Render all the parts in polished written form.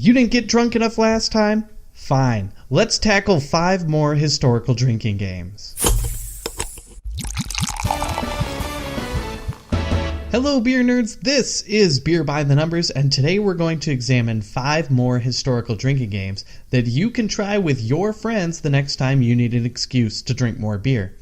You didn't get drunk enough last time? Fine, let's tackle 5 more historical drinking games. Hello beer nerds, this is Beer by the Numbers, and today we're going to examine 5 more historical drinking games that you can try with your friends the next time you need an excuse to drink more beer.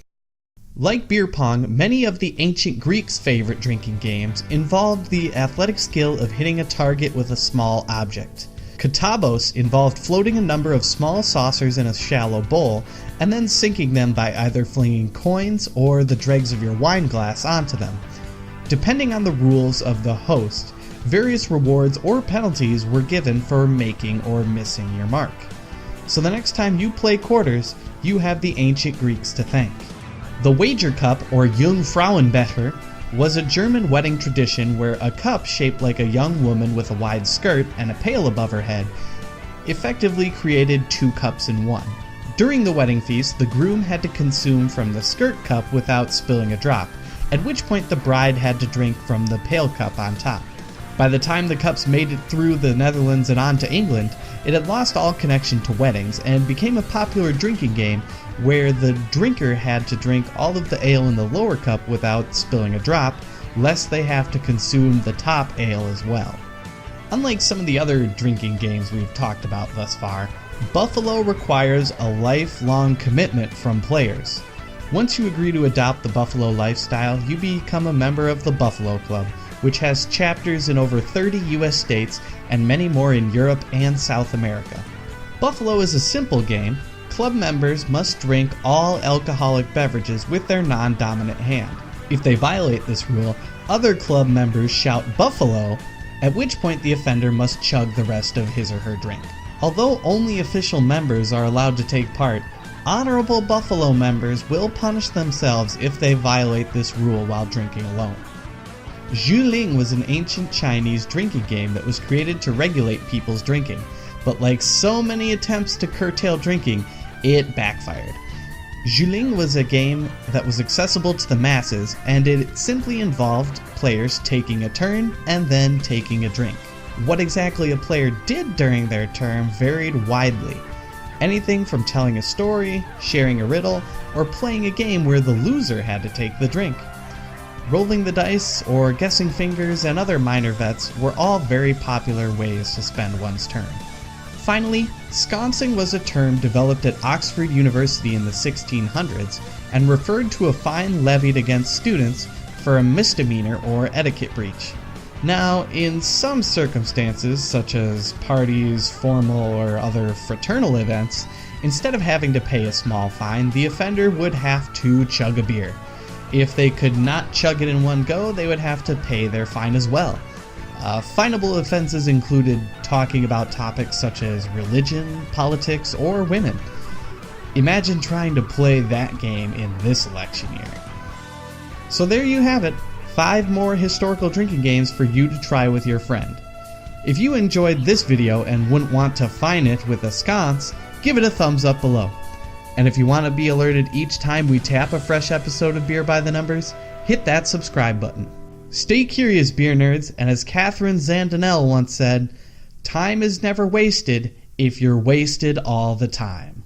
Like beer pong, many of the ancient Greeks' favorite drinking games involved the athletic skill of hitting a target with a small object. Katabos involved floating a number of small saucers in a shallow bowl and then sinking them by either flinging coins or the dregs of your wine glass onto them. Depending on the rules of the host, various rewards or penalties were given for making or missing your mark. So the next time you play quarters, you have the ancient Greeks to thank. The Wager Cup, or Jungfrauenbecher, was a German wedding tradition where a cup shaped like a young woman with a wide skirt and a pail above her head effectively created 2 cups in one. During the wedding feast, the groom had to consume from the skirt cup without spilling a drop, at which point the bride had to drink from the pail cup on top. By the time the cups made it through the Netherlands and on to England, it had lost all connection to weddings and became a popular drinking game where the drinker had to drink all of the ale in the lower cup without spilling a drop, lest they have to consume the top ale as well. Unlike some of the other drinking games we've talked about thus far, Buffalo requires a lifelong commitment from players. Once you agree to adopt the Buffalo lifestyle, you become a member of the Buffalo Club, which has chapters in over 30 US states and many more in Europe and South America. Buffalo is a simple game. Club members must drink all alcoholic beverages with their non-dominant hand. If they violate this rule, other club members shout "Buffalo," at which point the offender must chug the rest of his or her drink. Although only official members are allowed to take part, honorable Buffalo members will punish themselves if they violate this rule while drinking alone. Zhu Ling was an ancient Chinese drinking game that was created to regulate people's drinking, but like so many attempts to curtail drinking, it backfired. Zhu Ling was a game that was accessible to the masses, and it simply involved players taking a turn and then taking a drink. What exactly a player did during their turn varied widely. Anything from telling a story, sharing a riddle, or playing a game where the loser had to take the drink. Rolling the dice or guessing fingers and other minor bets were all very popular ways to spend one's turn. Finally, sconcing was a term developed at Oxford University in the 1600s and referred to a fine levied against students for a misdemeanor or etiquette breach. Now, in some circumstances, such as parties, formal, or other fraternal events, instead of having to pay a small fine, the offender would have to chug a beer. If they could not chug it in one go, they would have to pay their fine as well. Finable offenses included talking about topics such as religion, politics, or women. Imagine trying to play that game in this election year. So there you have it, 5 more historical drinking games for you to try with your friend. If you enjoyed this video and wouldn't want to fine it with a sconce, give it a thumbs up below. And if you want to be alerted each time we tap a fresh episode of Beer by the Numbers, hit that subscribe button. Stay curious, beer nerds, and as Catherine Zandonell once said, time is never wasted if you're wasted all the time.